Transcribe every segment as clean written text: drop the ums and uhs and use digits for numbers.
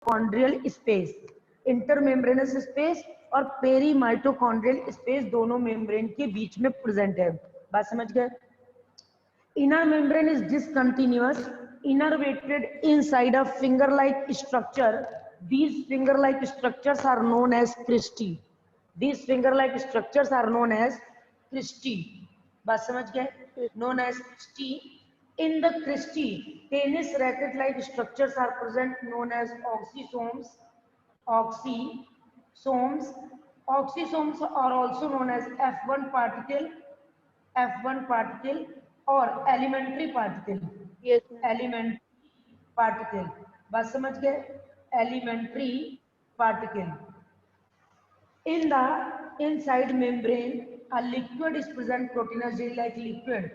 Mitochondrial space, intermembranous space और peri mitochondrial space दोनों membrane के बीच में प्रेजेंट है। बात समझ गए? Inner membrane is discontinuous, innervated inside a finger-like structure. These finger-like structures are known as cristae. These finger-like structures are known as cristae. बात समझ गए? Known as cristae. In the cristae, tennis racket-like structures are present, known as oxysomes. Oxysomes. Oxysomes are also known as F1 particle और elementary particle. Yes, elementary particle. बात समझ गए? elementary particle. In the inside membrane a liquid is present, proteinous jelly like liquid.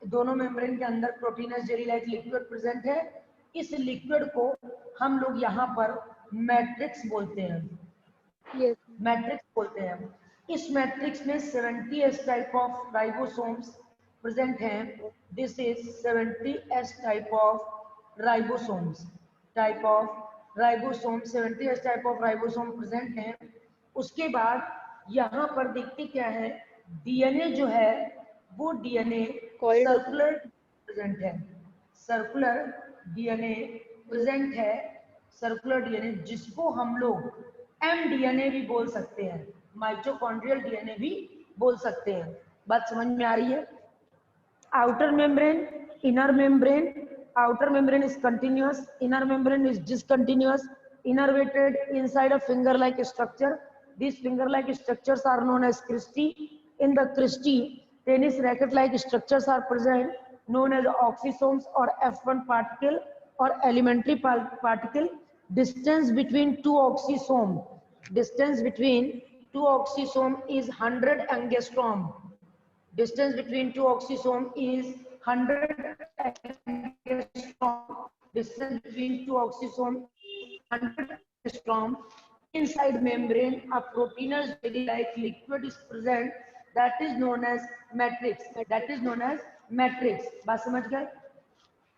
दोनों membrane के अंदर proteins jelly like liquid present है। इस liquid को हम लोग यहाँ पर मैट्रिक्स बोलते हैं। yes, मैट्रिक्स बोलते हैं। इस मैट्रिक्स में 70 S type of ribosomes present हैं। This is 70 S type of ribosomes. 70 S type of ribosome present हैं। उसके बाद यहाँ पर देखते क्या है, डीएनए जो है वो डीएनए सर्कुलर प्रेजेंट है। सर्कुलर डीएनए प्रेजेंट है। सर्कुलर डीएनए जिसको हम लोग एमडीएनए भी बोल सकते हैं, माइटोकॉन्ड्रियल डीएनए भी बोल सकते हैं। बात समझ में आ रही है? Outer membrane, inner membrane. Outer membrane is continuous, inner membrane is discontinuous, innervated inside a finger-like structure. These finger-like structures are known as cristae. In the cristae, tennis racket-like structures are present, known as oxysomes or F1 particle or elementary particle. Distance between two oxysome is 100 angstrom. Distance between two oxysome is 100 angstrom. Distance between two oxysome 100 angstrom. Inside membrane, a proteinous jelly-like liquid is present. That is known as matrix. बात समझ गए?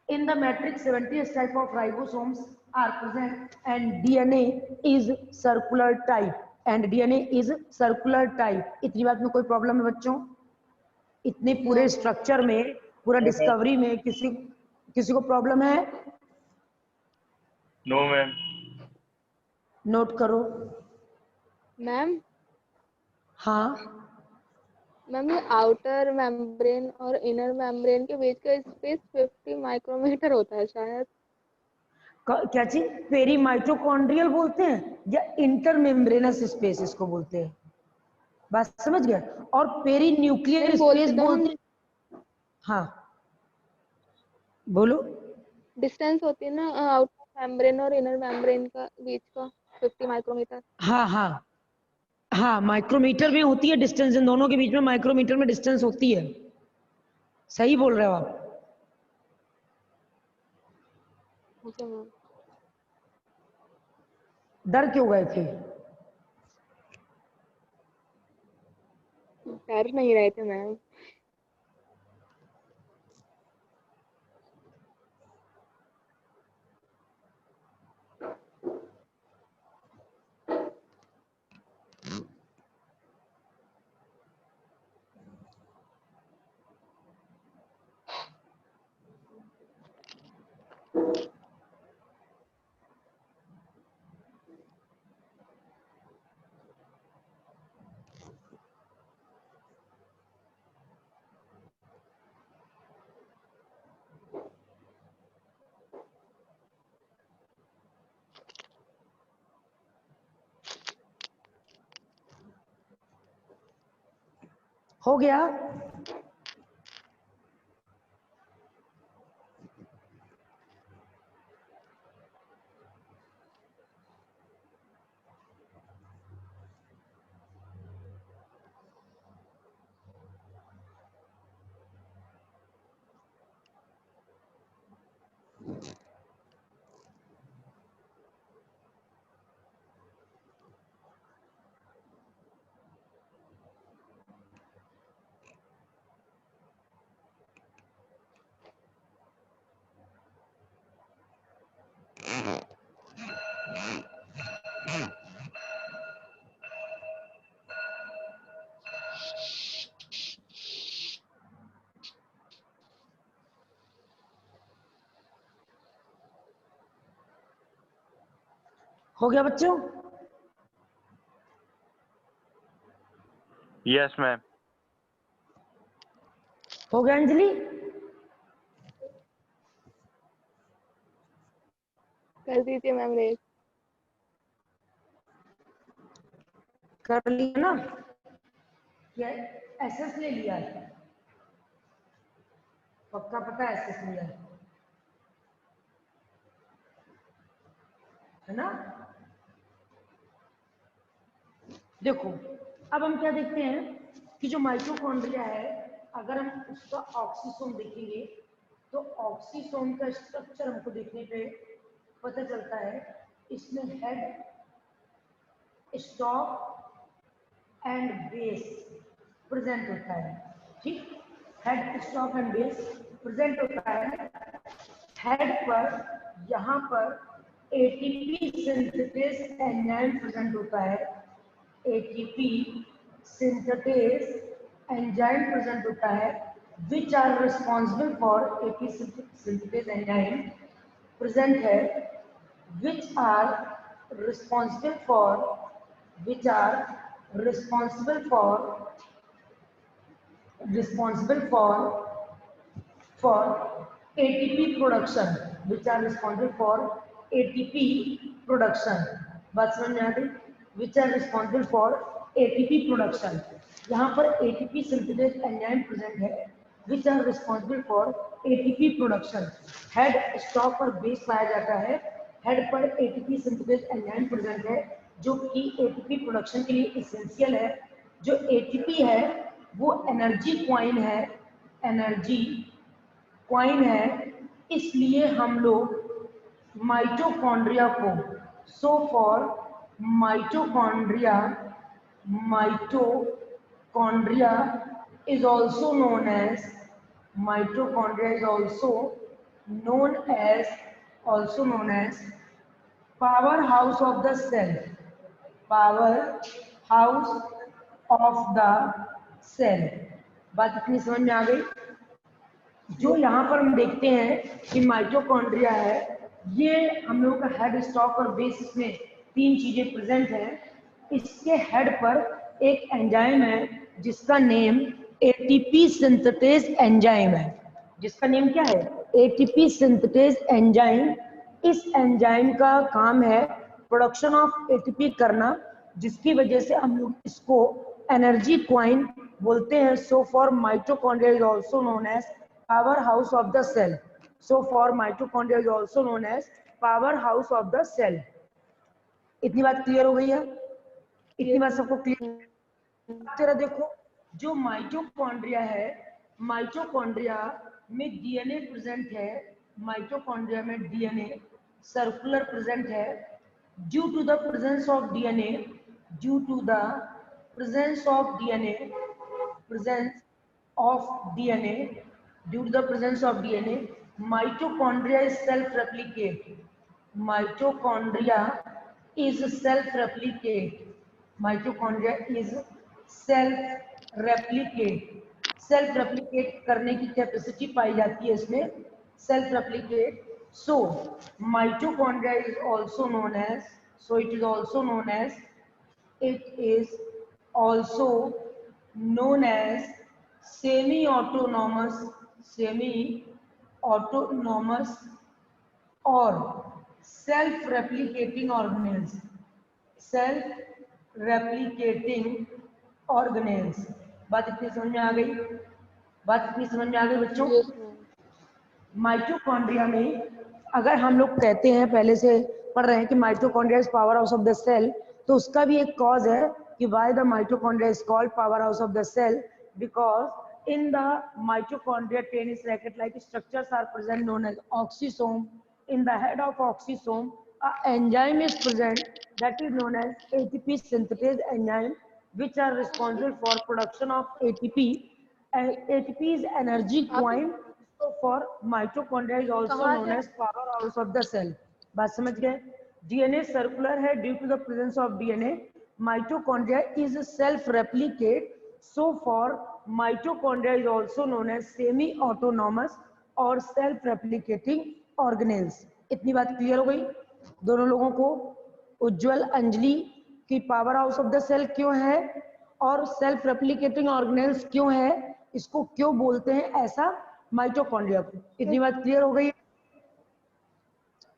In the matrix, 70 type of ribosomes are present, and DNA is circular type. इतनी बात में कोई problem है बच्चों? इतने पूरे स्ट्रक्चर में, पूरा डिस्कवरी में किसी को प्रॉब्लम है? No ma'am. नोट करो। मैम। हाँ मैम, ये आउटर मेम्ब्रेन और इनर मेम्ब्रेन के बीच का स्पेस 50 माइक्रोमीटर होता है शायद। क्या चीज? पेरी माइटोकॉन्ड्रियल बोलते हैं या इंटर मेम्ब्रेनस स्पेस इसको बोलते हैं। बात समझ गया? और पेरी न्यूक्लियर स्पेस बोलते हैं। हाँ बोलो। डिस्टेंस होती है ना आउटर मेम्ब्रेन और इनर मेम्ब्रेन का बीच का 50 माइक्रोमीटर। हाँ, माइक्रोमीटर में होती है डिस्टेंस, इन दोनों के बीच में माइक्रोमीटर में डिस्टेंस होती है। सही बोल रहे हो आप। डर क्यों गए थे? डर नहीं रहे थे मैम। हो गया? हो गया बच्चों? Yes ma'am. हो गया अंजलि? कर दीजिए मैम रेट। कर लिया ना? क्या एसएस ले लिया है? पक्का पता है एसएस लिया है ना? देखो अब हम क्या देखते हैं कि जो माइटोकॉन्ड्रिया है, अगर हम उसका ऑक्सीसोम देखेंगे तो ऑक्सीसोम का स्ट्रक्चर हमको देखने पे पता चलता है इसमें head, stock and base present होता है। ठीक, head, stock and base present होता है। हेड पर यहाँ पर एटीपी सिंथेटेज एंजाइम प्रेजेंट होता है। एटीपी सिंथेटेज एंजाइम प्रेजेंट होता है which are responsible for ATP synthetase enzyme present है which are responsible for which are responsible for for ATP production, which are responsible for ATP production। बात समझ में आ गई? which are responsible for ATP production। यहाँ पर ATP synthesis enzyme present है which are responsible for ATP production। Head, stock और base पाया जाता है। हेड पर एटीपी सिंथेसिस एंजाइम प्रेजेंट है जो कि एटीपी प्रोडक्शन के लिए एसेंशियल है। जो एटीपी है वो एनर्जी क्वाइन है, एनर्जी क्वाइन है, इसलिए हम लोग माइटोकॉन्ड्रिया को सो for mitochondria is also known as mitochondria is also known as powerhouse of the cell, powerhouse of the cell। बात इतनी समझ में आ गई? जो यहाँ पर हम देखते हैं कि माइटोकॉन्ड्रिया है, ये हम लोगों का हेड, स्टॉक और बेस में तीन चीजें प्रेजेंट हैं। इसके हेड पर एक एंजाइम है जिसका नेम एटीपी सिंथेटेज एंजाइम है। जिसका नेम क्या है? ATP synthetase enzyme. इस एंजाइम का काम है प्रोडक्शन ऑफ एटीपी करना, जिसकी वजह से हम लोग इसको एनर्जी क्वाइन बोलते हैं। So for mitochondria is also known as power house of the cell. So for mitochondria is also known as power house of the cell. इतनी बात क्लियर हो गई है? इतनी बात सबको क्लियर? तेरा देखो, जो माइटोकॉन्ड्रिया है, माइटोकॉन्ड्रिया में डीएनए प्रेजेंट है। माइटोकॉन्ड्रिया में डीएनए सर्कुलर प्रेजेंट है। Due to the presence of DNA, due to the presence of DNA, presence of DNA, due to the presence of DNA, mitochondria is self-replicate. Mitochondria is self-replicate. Mitochondria is self-replicate. Self-replicate करने की capacity पाई जाती है इसमें, self-replicate. So mitochondria is also known as, it is also known as semi-autonomous or self-replicating organelles, self-replicating organelles। बात इतनी समझ में आ गई? बात इतनी समझ में आ गई बच्चों? Yes ma'am. माइटोकॉन्ड्रिया में अगर हम लोग कहते हैं, पहले से पढ़ रहे हैं कि mitochondria is power house of the cell, तो उसका भी एक कॉज है कि why the mitochondria is called power house of the cell, because in the mitochondria tennis racket like structures are present known as oxysome. In the head of oxysome a enzyme is present that is known as ATP synthetase enzyme, which are responsible for production of ATP. ATP is energy coin. So for mitochondria is also known as powerhouse of the cell। बात समझ गए? DNA circular है due to the presence of DNA। Mitochondria is self replicate. So for mitochondria is also known as semi autonomous और self replicating organelles. इतनी बात clear हो गई दोनों लोगों को? उज्जवल अंजलि की power house of the cell क्यों है और सेल्फ रेप्लिकेटिंग ऑर्गेनेल्स क्यों है, इसको क्यों बोलते हैं ऐसा माइटोकॉन्ड्रिया को। इतनी बात क्लियर हो गई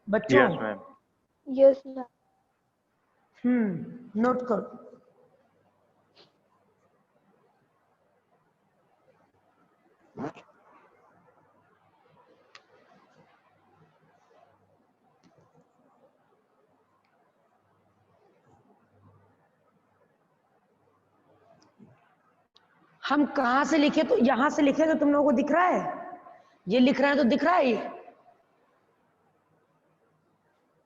बच्चों? Yes ma'am. Yes ma'am. Note करो। हम कहां से लिखे? तो यहां से लिखे तो तुम लोगों को दिख रहा है, ये लिख रहे हैं तो दिख रहा है ये?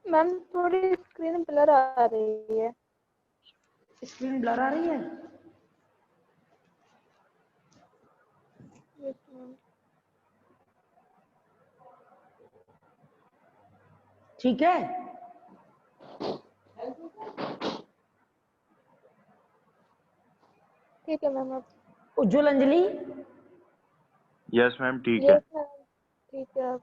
मैम थोड़ी स्क्रीन ब्लर आ रही है। स्क्रीन ब्लर आ रही है? Yes ma'am. ठीक है, ठीक है मैम। अब उज्जवल अंजलि यस मैम ठीक है। यस मैम ठीक है। अब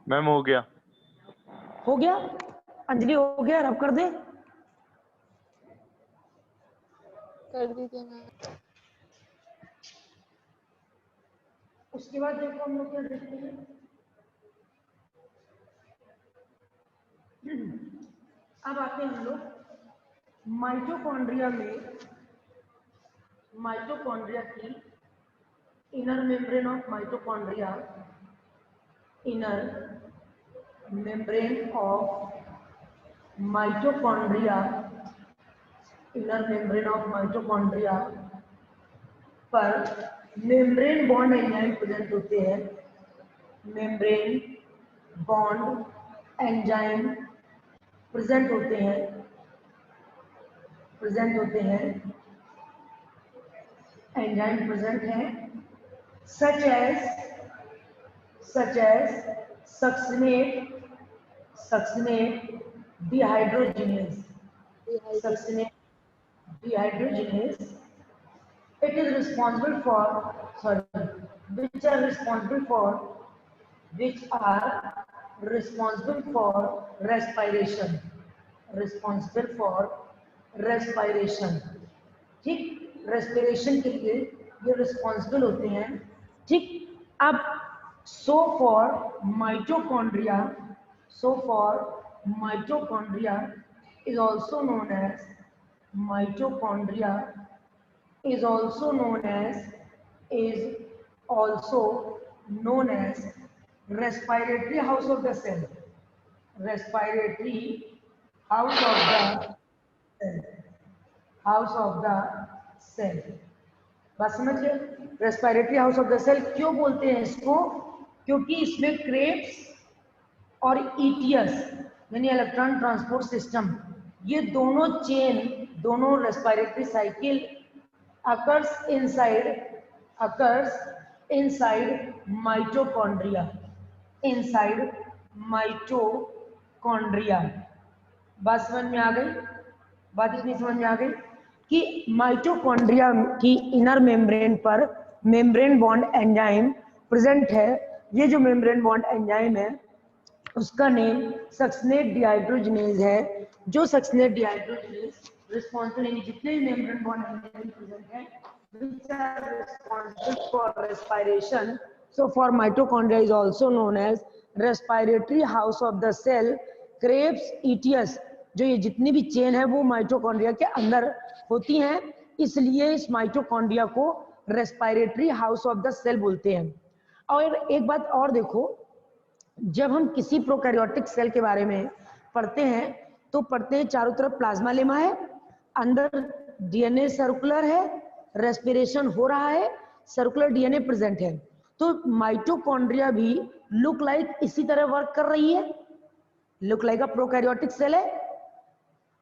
मैम हो गया। हो गया? अंजलि हो गया? रब कर दे। कर दीजिए मैम। उसके बाद देखो हम लोग क्या देखते हैं, अब आते हैं हम लोग माइटोकॉन्ड्रिया में, माइटोकॉन्ड्रिया की inner membrane of mitochondria, inner membrane of mitochondria, inner membrane of mitochondria पर मेम्ब्रेन बॉन्ड एंजाइम प्रेजेंट होते हैं। मेम्ब्रेन बॉन्ड एंजाइम प्रेजेंट होते हैं, प्रेजेंट होते हैं, एंजाइम प्रेजेंट हैं, such as succinate, dehydrogenase, succinate dehydrogenase. It is responsible for, sorry, which are responsible for respiration, responsible for respiration. ठीक, respiration के लिए ये रिस्पॉन्सिबल होते हैं। ठीक, अब so for mitochondria is also known as respiratory house of the cell, respiratory house of the cell, house of the cell. बात समझ गए? Respiratory house of the cell क्यों बोलते हैं इसको? क्योंकि इसमें क्रेब्स और ईटीएस यानी इलेक्ट्रॉन ट्रांसपोर्ट सिस्टम, ये दोनों चेन, दोनों respiratory cycle occurs inside mitochondria, inside mitochondria. बात समझ में आ गई? बात इतनी समझ में आ गई? कि माइटोकॉन्ड्रिया की इनर मेम्ब्रेन पर मेम्ब्रेन बॉन्ड एंजाइम प्रेजेंट है। ये जो मेम्ब्रेन बॉन्ड एंजाइम है उसका नेम सक्सिनेट डिहाइड्रोजनेज है। जो सक्सिनेट डिहाइड्रोजनेज रिस्पॉन्सिबल, यानी जितने भी मेम्ब्रेन बॉन्ड एंजाइम प्रेजेंट है which are responsible for respiration. So for mitochondria is also known as respiratory house of the cell. Krebs ETS, जो ये जितनी भी चेन है वो माइटोकॉन्ड्रिया के अंदर होती हैं, इसलिए इस माइटोकॉन्ड्रिया को respiratory house of the cell बोलते हैं। और एक बात और देखो, जब हम किसी प्रोकैरियोटिक सेल के बारे में पढ़ते हैं तो पढ़ते हैं चारों तरफ प्लाज्मा लेमा है, अंदर डीएनए सर्कुलर है, रेस्पिरेशन हो रहा है, सर्कुलर डीएनए प्रेजेंट है। तो माइटोकॉन्ड्रिया भी लुक लाइक इसी तरह वर्क कर रही है, look like a prokaryotic cell है।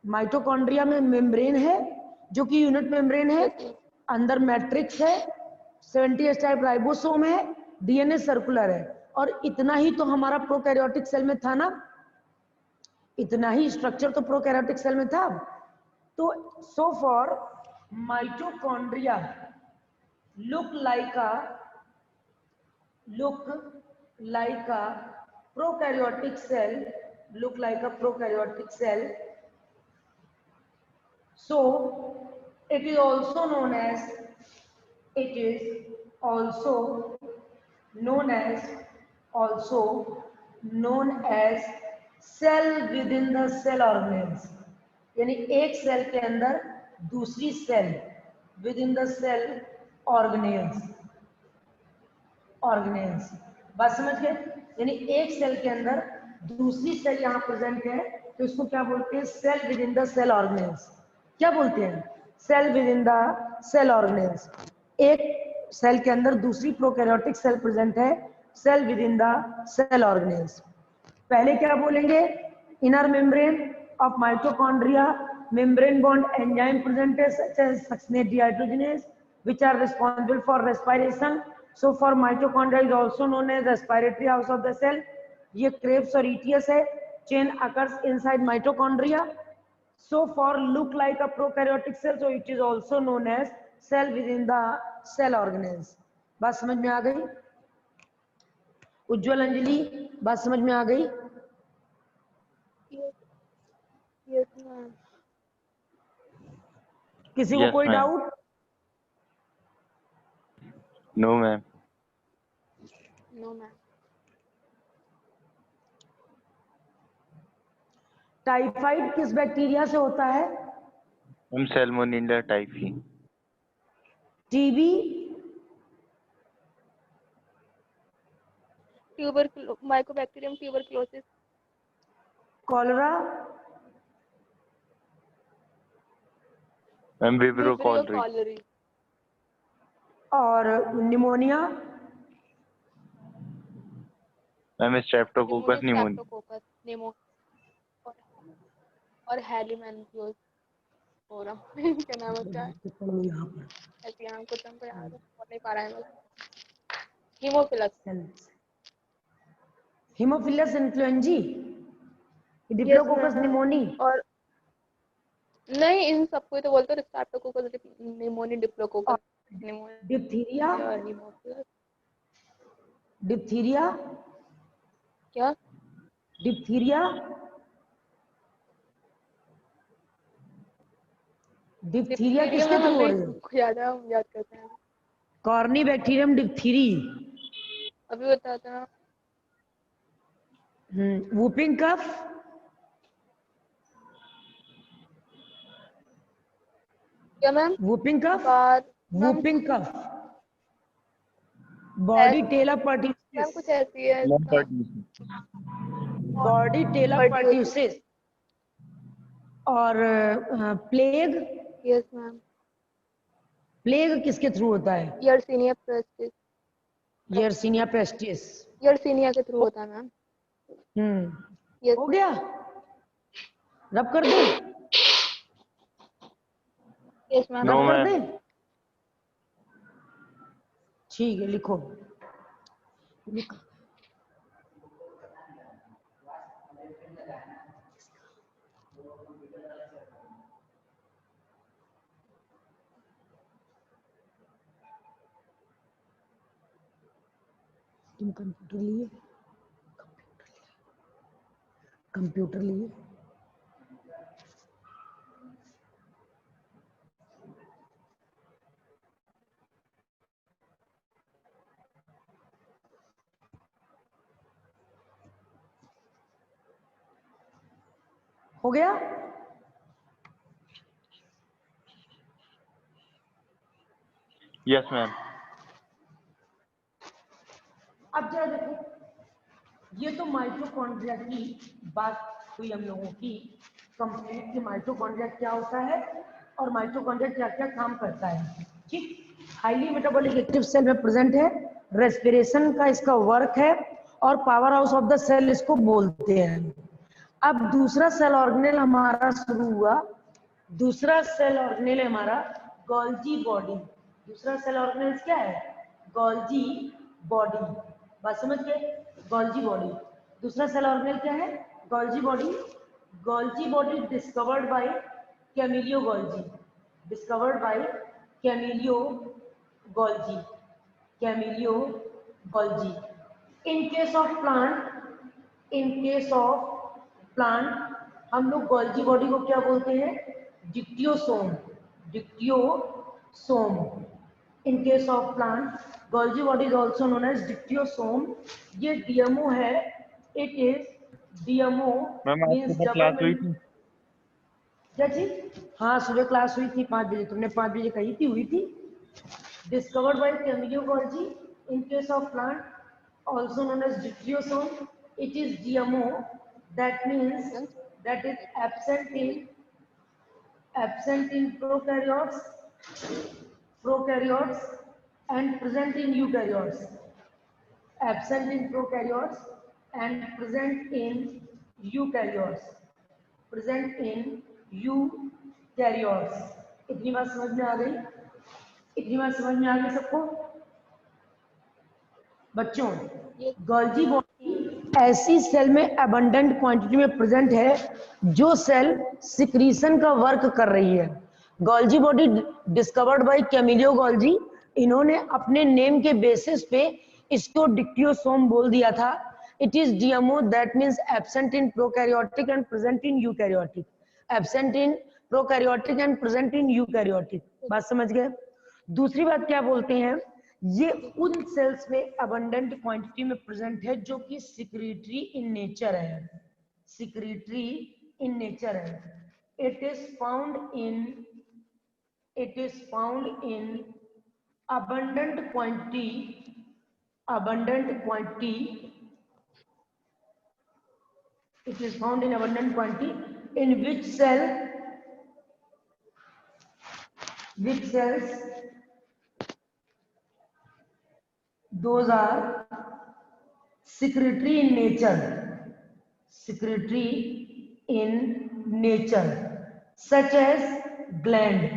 माइटोकॉन्ड्रिया में मेम्ब्रेन है जो कि यूनिट मेम्ब्रेन है, अंदर मैट्रिक्स है, 70S टाइप राइबोसोम है, डीएनए सर्कुलर है। और इतना ही तो हमारा प्रोकैरियोटिक सेल में था ना, इतना ही स्ट्रक्चर तो प्रोकैरियोटिक सेल में था। तो सो for mitochondria look like a prokaryotic cell, look like a prokaryotic cell. So it is also known as cell within the cell organelles, यानी एक सेल के अंदर दूसरी cell, within the cell organelles, बात समझ गए? यानी एक सेल के अंदर दूसरी सेल यहाँ प्रेजेंट है तो इसको क्या बोलते हैं? Cell within the cell organelles. क्या बोलते हैं? Cell within the cell organelles. एक सेल के अंदर दूसरी प्रोकैरियोटिक सेल प्रेजेंट है, cell within the cell organelles. पहले क्या बोलेंगे? Inner membrane of mitochondria, membrane bound enzyme present है such as succinate dehydrogenase which are responsible for respiration. So for mitochondria is also known as respiratory house of the cell. ये Krebs और ETS है, chain occurs inside mitochondria. So for look like a prokaryotic cell, so it is also known as cell within the cell organelles. बात समझ में आ गई? उज्जवल, अंजलि, बात समझ में आ गई? Yes ma'am. किसी को Yes, कोई ma'am. Doubt? No, ma'am. No ma'am. Typhoid किस बैक्टीरिया से होता है? I'm Salmonella typhi. TB? Mycobacterium tuberculosis. Cholera? I'm Vibrio cholerae. Cholerae. और pneumonia? I'm Streptococcus pneumoniae. Streptococcus Nemo और हेलिमैंथियोस फोरम क्या नाम है उसका? यहाँ पर ऐसे यहाँ कुछ हमको याद हो नहीं पा रहा है बस। Haemophilus. Haemophilus influenzae, yes diplococcus ma'am. Pneumoniae. और नहीं, इन सबको तो बोलते हैं streptococcus pneumoniae, diplococcus pneumoniae diphtheria? और हीमोफिलस। डिप्थीरिया? क्या? डिप्थीरिया? डिप्थीरिया किसके थ्रू हो रही है? ज्यादा हम याद करते हैं। Corynebacterium diphtheriae. अभी बताता हूँ। Whooping cough? क्या ma'am? Whooping cough? Ma'am whooping cough, bordetella ma'am pertussis, कुछ ऐसी है No, इसका। Bordetella pertussis. और प्लेग? Yes ma'am. प्लेग किसके थ्रू होता है? Yersinia pestis. Yersinia pestis. Yersinia के थ्रू होता है मैम। यस हो गया? रब कर दे? Yes ma'am. No, रब कर ma'am. दे? ठीक है, लिखो। तुम कंप्यूटर लिए? कंप्यूटर लिए? हो गया? Yes, ma'am. अब जरा देखो, ये तो माइटोकॉन्ड्रिया की बात हुई हम लोगों की कंप्लीट कि माइटोकॉन्ड्रिया क्या होता है और माइटोकॉन्ड्रिया क्या क्या काम करता है। ठीक, हाईली मेटाबॉलिक एक्टिव सेल में प्रेजेंट है, रेस्पिरेशन का इसका वर्क है और power house of the cell इसको बोलते हैं। अब दूसरा सेल ऑर्गेनेल हमारा शुरू हुआ, दूसरा सेल ऑर्गेनेल है हमारा गोल्जी बॉडी। दूसरा सेल ऑर्गेनेल क्या है? Golgi body. बात समझ गए? Golgi body. दूसरा सेल ऑर्गेनेल क्या है? Golgi body. Golgi body discovered by Camillo Golgi. Discovered by Camillo Golgi. Camillo Golgi. In case of plant हम लोग गोल्जी बॉडी को क्या बोलते हैं? Dictyosome. Dictyosome. In case of plant Golgi body is also known as dictyosome. ये DMO है। It is DMO ma'am आज means सुबह क्लास हुई थी? क्या चीज? हाँ सुबह क्लास हुई थी 5 बजे, तुमने 5 बजे कही थी, हुई थी। Discovered by Camillo Golgi. In case of plant, also known as Dictyosome, it is GMO. That means that is absent in prokaryotes and present in eukaryotes. Absent in prokaryotes and present in eukaryotes. Present in eukaryotes. इतनी बात समझ में आ गई? इतनी बात समझ में आ गई सबको? बच्चों, गोल्जी बॉडी ऐसी सेल में अबंडेंट क्वांटिटी में प्रेजेंट है जो सेल सिक्रीशन का वर्क कर रही है। Golgi body discovered by Camillo Golgi. इन्होंने अपने नेम के बेसिस पे इसको डिक्टियोसोम बोल दिया था। It is DMO, that means absent in prokaryotic and present in eukaryotic. Absent in prokaryotic and present in eukaryotic. बात समझ गए? दूसरी बात क्या बोलते हैं, ये उन सेल्स में अबंडेंट क्वांटिटी में प्रेजेंट है जो कि सिक्रीटरी इन नेचर है। सिक्रीटरी इन नेचर है। It is found in abundant quantity it is found in abundant quantity in which cells those are secretory in nature such as gland.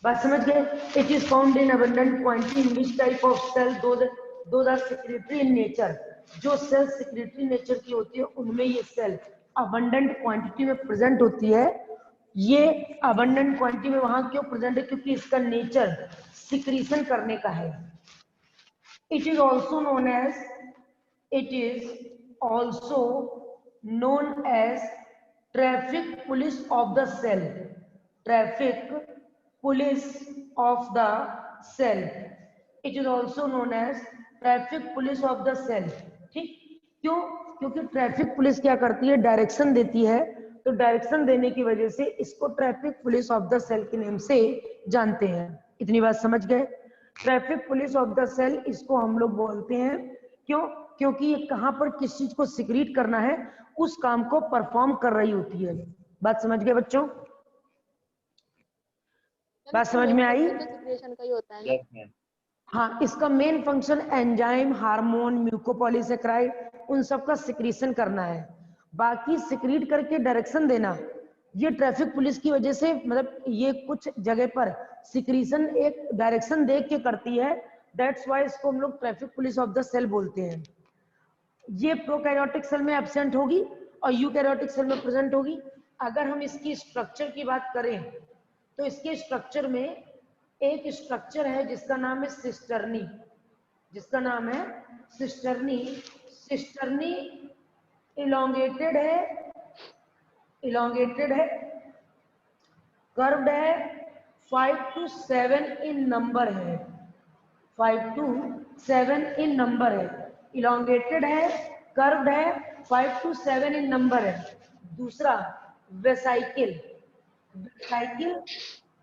बात समझ गए? It is found in abundant quantity in which type of cell those are secretory in nature. जो cell secretory nature की होती है उनमें ये cell abundant quantity में प्रेजेंट होती है। ये abundant quantity में वहां क्यों प्रेजेंट है? क्योंकि इसका नेचर सिक्रीशन करने का है। It is also known as traffic police of the cell. Traffic police of the cell. It is also known as traffic police of the cell. ठीक, क्यों? क्योंकि ट्रैफिक पुलिस क्या करती है? डायरेक्शन देती है। तो डायरेक्शन देने की वजह से इसको traffic police of the cell के नेम से जानते हैं। इतनी बात समझ गए? Traffic police of the cell इसको हम लोग बोलते हैं। क्यों? क्योंकि ये कहां पर किस चीज को सिक्रीट करना है उस काम को परफॉर्म कर रही होती है। बात समझ गए बच्चों? बात समझ में आई? सिक्रेशन का ही होता है ना? हाँ, इसका main function enzyme, hormone, mucopolysaccharide उन सब का सिक्रीशन करना है। बाकी सिक्रीट करके डायरेक्शन देना ये ट्रैफिक पुलिस की वजह से, मतलब ये कुछ जगह पर सिक्रीशन एक डायरेक्शन देख के करती है। दैट्स व्हाई इसको हम लोग traffic police of the cell बोलते हैं। ये प्रोकैरियोटिक सेल में एब्सेंट होगी और यूकैरियोटिक सेल में प्रेजेंट होगी। अगर हम इसकी स्ट्रक्चर की बात करें तो इसके स्ट्रक्चर में एक स्ट्रक्चर है जिसका नाम है सिस्टर्नी, जिसका नाम है सिस्टर्नी। सिस्टर्नी इलोंगेटेड है, कर्व्ड है, 5 to 7 इन नंबर है, 5 to 7 इन नंबर है, इलोंगेटेड है, कर्व्ड है, 5 to 7 इन नंबर है। दूसरा वेसाइकिल, वेसाइकिल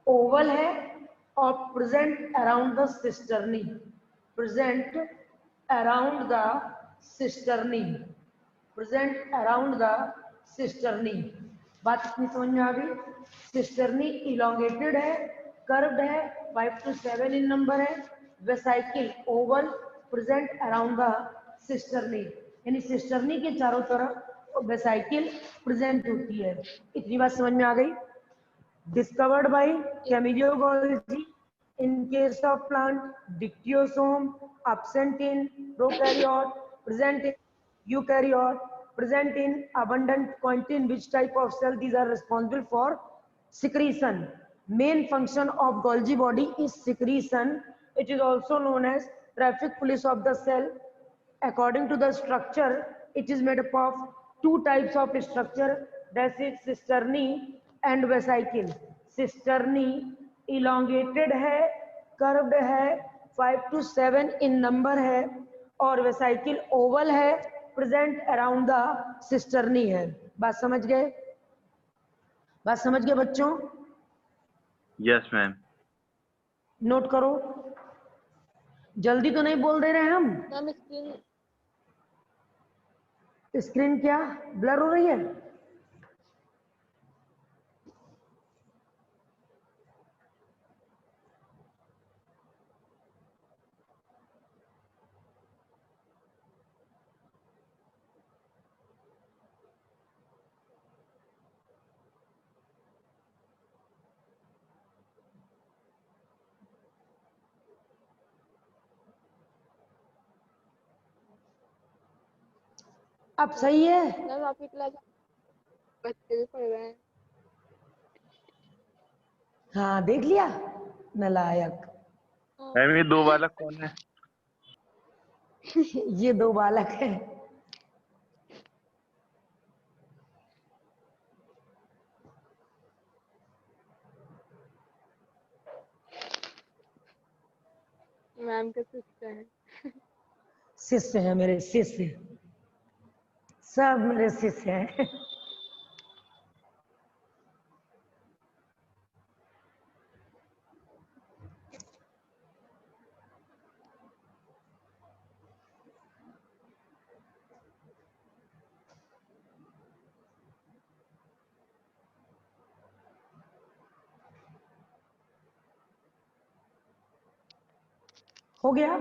ओवल है और present around the cisternae, present around the cisternae, present around the cisternae. बात कितनी समझ में आ गई? सिस्टर्नी इलोंगेटेड है, कर्व्ड है, 5 to 7 इन नंबर है, vesicle Oval, present around the cisternae, यानी सिस्टर्नी के चारों तरफ वेसाइकिल प्रेजेंट होती है। इतनी बात समझ में आ गई? Discovered by chemiogology in case of plant, dictyosome absent in prokaryote, present in eukaryote, present in abundant quantity in which type of cell these are responsible for secretion. Main function of Golgi body is secretion. It is also known as traffic police of the cell. According to the structure, it is made up of two types of structure, that is cisternae and vesicle. Cisternae elongated है, curved है, 5 to 7 in number है, और vesicle Oval है, present around the cisternae है। बात समझ गए? बात समझ गए बच्चों? Yes ma'am. नोट करो, जल्दी तो नहीं बोल दे रहे हैं हम? मैम स्क्रीन क्या ब्लर हो रही है? अब सही है? मैम आपकी क्लास बच्चे भी पढ़ रहे हैं। हाँ देख लिया, नालायक। मैम ये दो बालक कौन है? ये दो बालक हैं। मैम के शिष्य हैं। शिष्य हैं मेरे, शिष्य, सब मेरे शिष्य हैं। हो गया?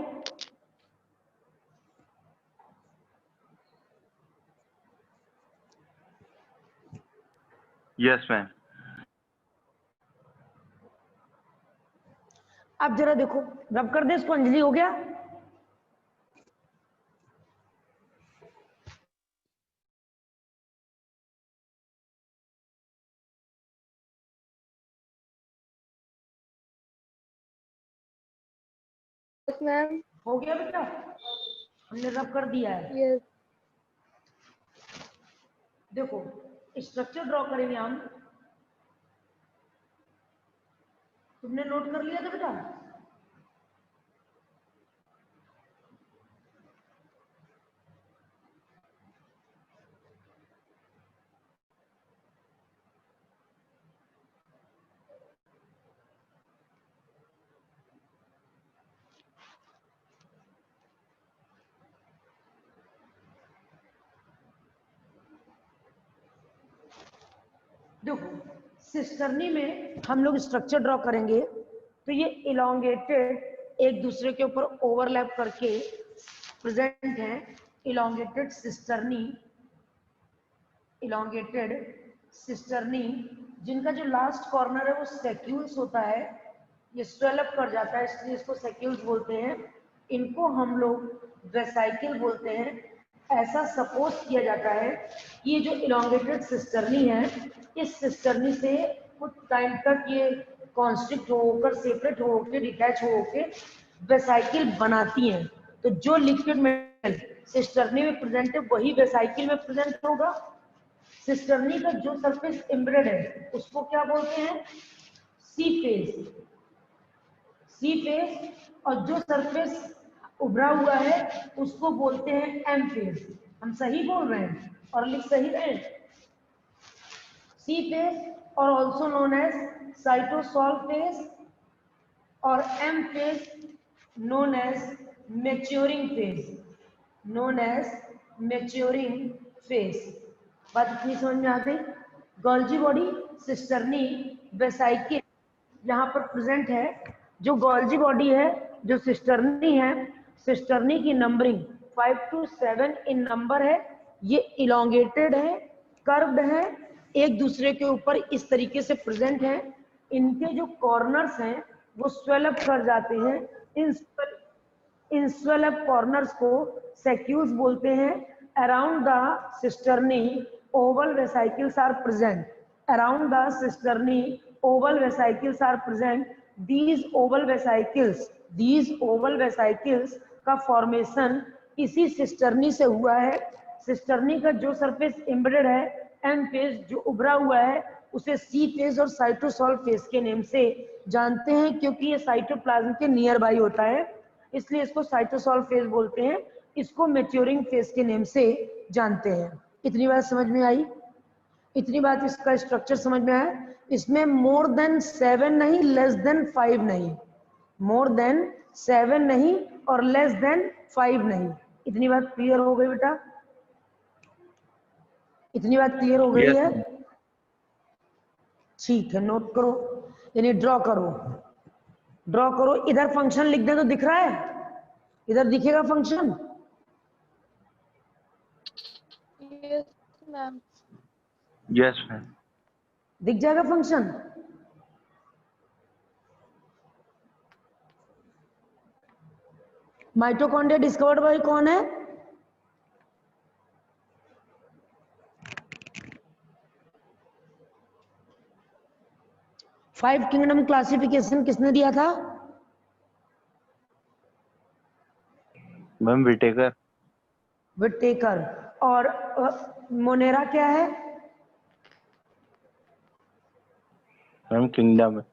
Yes ma'am. अब जरा देखो, रब कर दे इसको। अंजलि हो गया? मैम हो गया बेटा, हमने रब कर दिया है। यस देखो स्ट्रक्चर ड्रॉ करेंगे हम, तुमने नोट कर लिया था बेटा? देखो सिस्टर्नी में हम लोग स्ट्रक्चर ड्रॉ करेंगे तो ये इलोंगेटेड एक दूसरे के ऊपर ओवरलैप करके प्रेजेंट है। इलोंगेटेड सिस्टर्नी, इलोंगेटेड सिस्टर्नी जिनका जो लास्ट कॉर्नर है वो सेक्यूल्स होता है, ये स्वेल अप कर जाता है इसलिए इसको सेक्यूल्स बोलते हैं। इनको हम लोग वेसाइकिल बोलते हैं। ऐसा सपोज किया जाता है कि ये जो इलोंगेटेड सिस्टर्नी है, इस सिस्टर्नी से कुछ टाइम तक ये कॉन्स्ट्रिक्ट होकर, सेपरेट होकर, डिटैच होकर वेसाइकिल बनाती हैं। तो जो लिक्विड मेटल सिस्टर्नी में प्रेजेंट है वही वेसाइकिल में प्रेजेंट होगा। सिस्टर्नी का जो सरफेस एम्बेडेड है उसको क्या बोलते हैं? C phase. सी फेज। और जो सरफेस उभरा हुआ है उसको बोलते हैं एम फेज। हम सही बोल रहे हैं और लिख सही रहे हैं। सी फेज और also known as cytosol phase और M phase known as maturing phase, known as maturing phase। बात इतनी समझ में आ गई? गोल्जी बॉडी, सिस्टर्नी, वेसाइकिल यहाँ पर प्रेजेंट है। जो गोल्जी बॉडी है, जो सिस्टर्नी है, सिस्टर्नी की नंबरिंग 5 to 7 इन नंबर है। ये इलोंगेटेड है, कर्व्ड है, एक दूसरे के ऊपर इस तरीके से प्रेजेंट है। इनके जो कॉर्नर्स हैं वो स्वेल अप कर जाते हैं। इन स्वेल अप कॉर्नर्स को सेक्यूल्स बोलते हैं। Around the cisternae oval vesicles are present. Around the cisternae oval vesicles are present. these oval vesicles का फॉर्मेशन इसी सिस्टर्नी से हुआ है। सिस्टर्नी का जो सरफेस एम्बेडेड है, एम फेज, जो उभरा हुआ है, उसे सी फेज और साइटोसॉल फेज के नेम से जानते हैं, क्योंकि ये साइटोप्लाज्म के नियर बाई होता है, इसलिए इसको साइटोसॉल फेज बोलते हैं। इसको मैच्योरिंग फेज के नेम से जानते हैं। इतनी बात समझ में आई? इतनी बात इसका स्ट्रक्चर समझ में आया? इसमें मोर देन 7 नहीं, लेस देन 5 नहीं। मोर देन 7 नहीं और लेस देन 5 नहीं। इतनी बात क्लियर हो गई बेटा? इतनी बात क्लियर हो गई है? ठीक है, नोट करो, यानी ड्रॉ करो। ड्रॉ करो। इधर फंक्शन लिख दे तो दिख रहा है? इधर दिखेगा function? Yes ma'am. Yes ma'am. दिख जाएगा फंक्शन? माइटोकॉन्ड्रिया डिस्कवर्ड बाय कौन है? फाइव किंगडम क्लासिफिकेशन किसने दिया था? Ma'am Whittaker. विटेकर। और मोनेरा क्या है? मैम किंगडम है।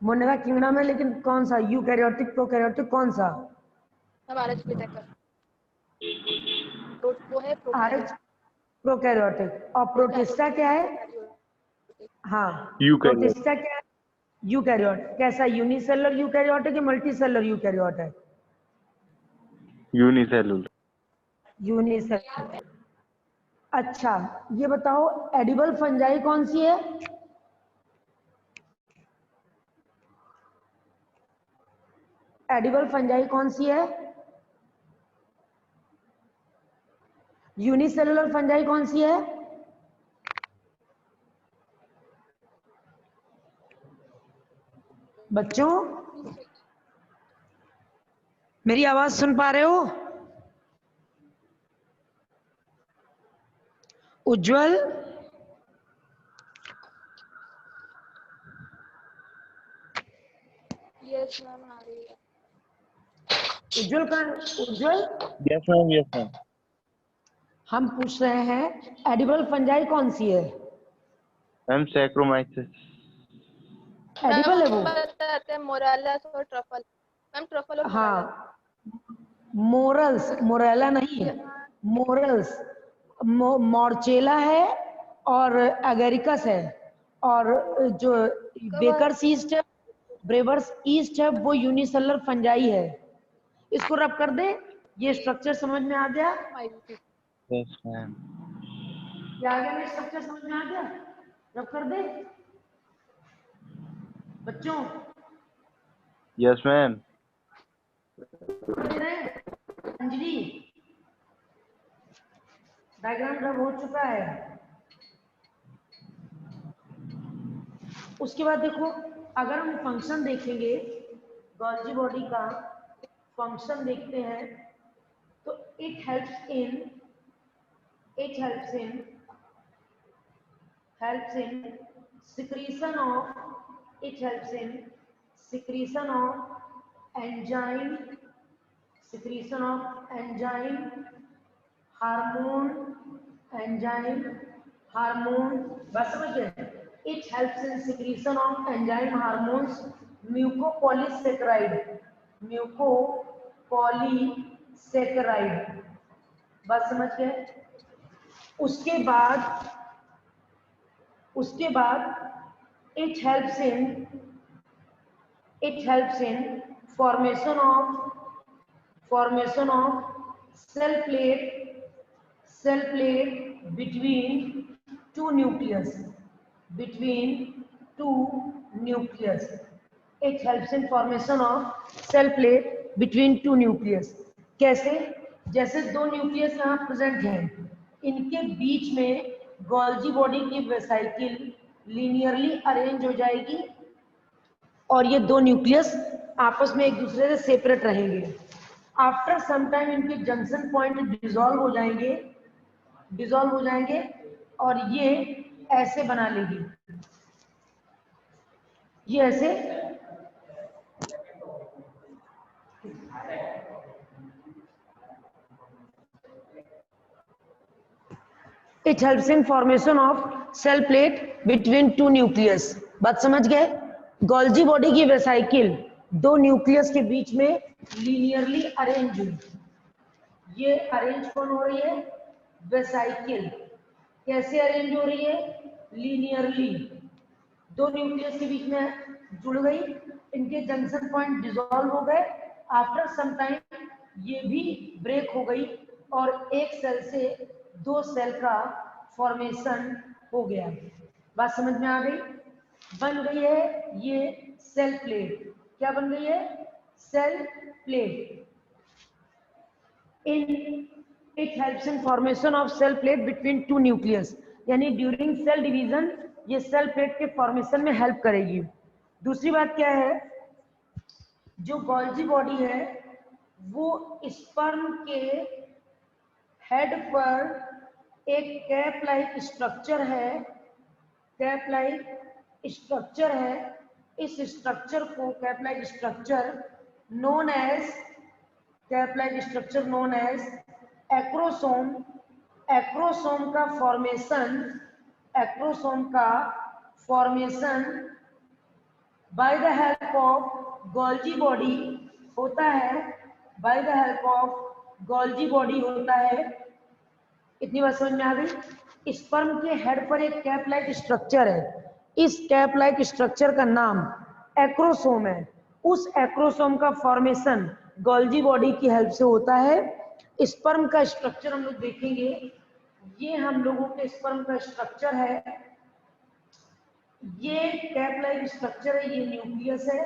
मोनेरा किंगडम है, लेकिन कौन सा? यूकैरियोटिक, प्रोकैरियोटिक, कौन सा? हमारा विटेकर वो है आरएच प्रोकैरियोटिक। और प्रोटिस्टा क्या है? हाँ, यूकैरियोट। प्रोटिस्टा क्या है? यूकैरियोट। कैसा? यूनिसेलुलर यूकैरियोट है कि मल्टीसेलुलर यूकैरियोट है? यूनिसेलुलर। यूनिसेलुलर। अच्छा, ये बताओ एडिबल फंजाई कौन सी है? एडिबल फंजाई कौन सी है? यूनिसेलुलर फंजाई कौन सी है? बच्चों, मेरी आवाज सुन पा रहे हो? उज्जवल, यस मैम आ रही है। उज्जवल का उज्जवल, यस मैम। Yes ma'am. हम पूछ रहे हैं एडिबल फंजाई कौन सी है? Ma'am saccharomyces. एडिबल है वो? बताते हैं मोरालस और ट्रफल। मैम ट्रफल और मोरालस। हाँ, मोरल्स, मोरेला नहीं है, मोरल्स। मॉर्चेला है और एगेरिकस है। और जो बेकर्स ईस्ट है, ब्रेवर्स ईस्ट है, वो यूनिसेलुलर फंजाई है। इसको रब कर दे। ये स्ट्रक्चर समझ में आ गया? Yes ma'am. क्या आ गया? ये स्ट्रक्चर समझ में आ गया? रब कर दे बच्चों। Yes ma'am. अंजलि, डायग्राम रब हो चुका है। उसके बाद देखो, अगर हम फंक्शन देखेंगे, गोल्जी बॉडी का फंक्शन देखते हैं, तो it helps in secretion of It helps in secretion of enzyme, hormone, बस समझ गए? It helps in secretion of enzyme hormones, mucopolysaccharide, बस समझ गए? उसके बाद it helps in formation of cell plate between two nucleus. It helps in formation of cell plate between two nucleus. कैसे? जैसे दो न्यूक्लियस यहाँ प्रेजेंट हैं, इनके बीच में गोल्जी बॉडी की वेसाइकिल लीनियरली अरेंज हो जाएगी और ये दो न्यूक्लियस आपस में एक दूसरे से सेपरेट रहेंगे. आफ्टर सम टाइम इनके जंक्शन पॉइंट डिसॉल्व हो जाएंगे और ये ऐसे बना लेगी. ये ऐसे It helps in formation of cell plate between two nucleus. बात समझ गए? गोल्जी बॉडी की वेसाइकिल दो न्यूक्लियस के बीच में लीनियरली अरेंज हुई. ये अरेंज कौन हो रही है? वेसाइकिल. कैसे अरेंज हो रही है? लीनियरली. दो न्यूक्लियस के बीच में जुड़ गई, इनके जंक्शन पॉइंट डिसॉल्व हो गए. आफ्टर सम टाइम ये भी ब्रेक हो गई और एक सेल से दो सेल का फॉर्मेशन हो गया. बात समझ में आ गई? बन गई है ये सेल प्लेट. क्या बन गई है? Cell plate. It helps in formation of cell plate between two nucleus. यानी ड्यूरिंग सेल डिवीजन ये सेल प्लेट के फॉर्मेशन में हेल्प करेगी. दूसरी बात क्या है? जो गोल्जी बॉडी है वो स्पर्म के हेड पर एक कैप लाइक स्ट्रक्चर है. इस स्ट्रक्चर को cap like structure known as acrosome. Acrosome का formation by the help of Golgi body होता है. इतनी बात समझ में आ गई? स्पर्म के हेड पर एक कैप लाइक स्ट्रक्चर है. इस कैप लाइक स्ट्रक्चर का नाम एक्रोसोम है. उस एक्रोसोम का फॉर्मेशन गोल्जी बॉडी की हेल्प से होता है. स्पर्म का स्ट्रक्चर हम लोग देखेंगे. ये हम लोगों के स्पर्म का स्ट्रक्चर है. ये कैप लाइक स्ट्रक्चर है, ये न्यूक्लियस है,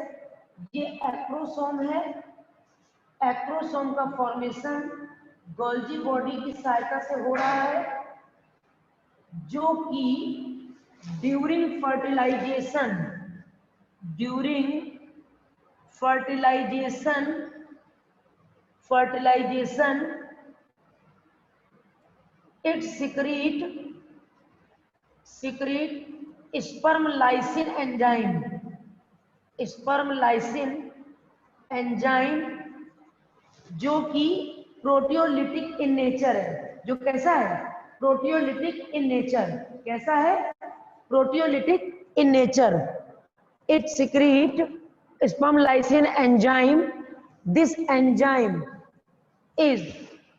ये एक्रोसोम है. एक्रोसोम का फॉर्मेशन गोल्जी बॉडी की सहायता से हो रहा है, जो कि during fertilisation it secrete sperm lysine enzyme जो कि प्रोटियोलिटिक इन नेचर है. जो कैसा है? Proteolytic in nature. कैसा है? Proteolytic in nature. It secrete sperm lysine enzyme. This enzyme is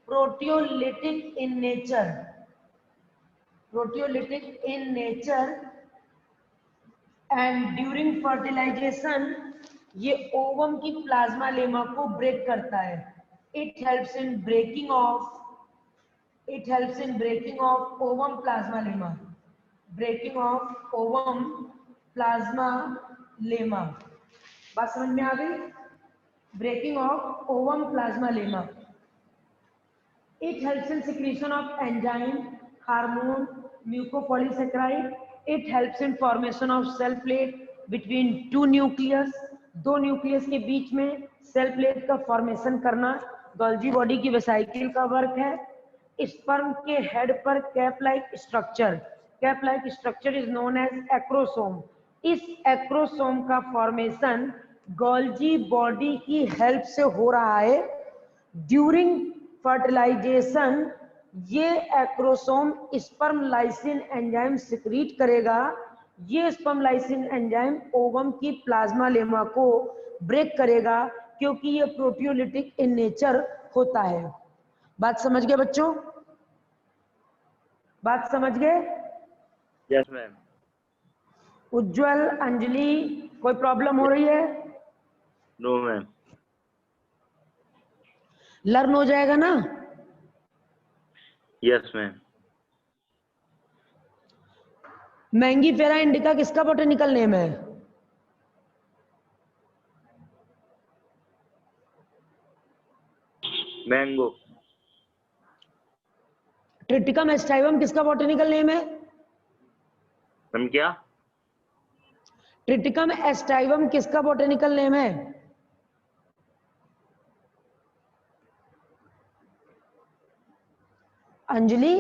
proteolytic in nature. And during fertilization ये ओवम की प्लाज्मा लेमा को ब्रेक करता है. It helps in breaking of ovum plasma lemma. बात समझ में आ गई? Breaking of ovum plasmalemma. It helps in secretion of enzyme, hormone, mucopolysaccharide. It helps in formation of cell plate between two nucleus. दो nucleus के बीच में cell plate का फॉर्मेशन करना गोल्जी बॉडी की वेसाइकिल का वर्क है. Sperm के हेड पर cap like structure is known as acrosome. इस एक्रोसोम का फॉर्मेशन गोल्जी बॉडी की हेल्प से हो रहा है। ड्यूरिंग फर्टिलाइजेशन ये acrosome sperm lysin enzyme secrete करेगा। ये स्पर्म लाइसिन एंजाइम ओवम की प्लाज्मा लेमा को ब्रेक करेगा, क्योंकि ये प्रोटियोलिटिक इन नेचर होता है। बात समझ गए बच्चों? बात समझ गए? Yes ma'am. उज्जवल, अंजलि, कोई प्रॉब्लम हो रही है? No ma'am. लर्न हो जाएगा ना? Yes ma'am. मैंगीफेरा इंडिका किसका बॉटनिकल नेम है? मैंगो। ट्रिटिकम एस्टाइवम किसका बॉटनिकल नेम है? मैम क्या? ट्रिटिकम एस्टाइवम किसका बॉटनिकल नेम है? अंजलि,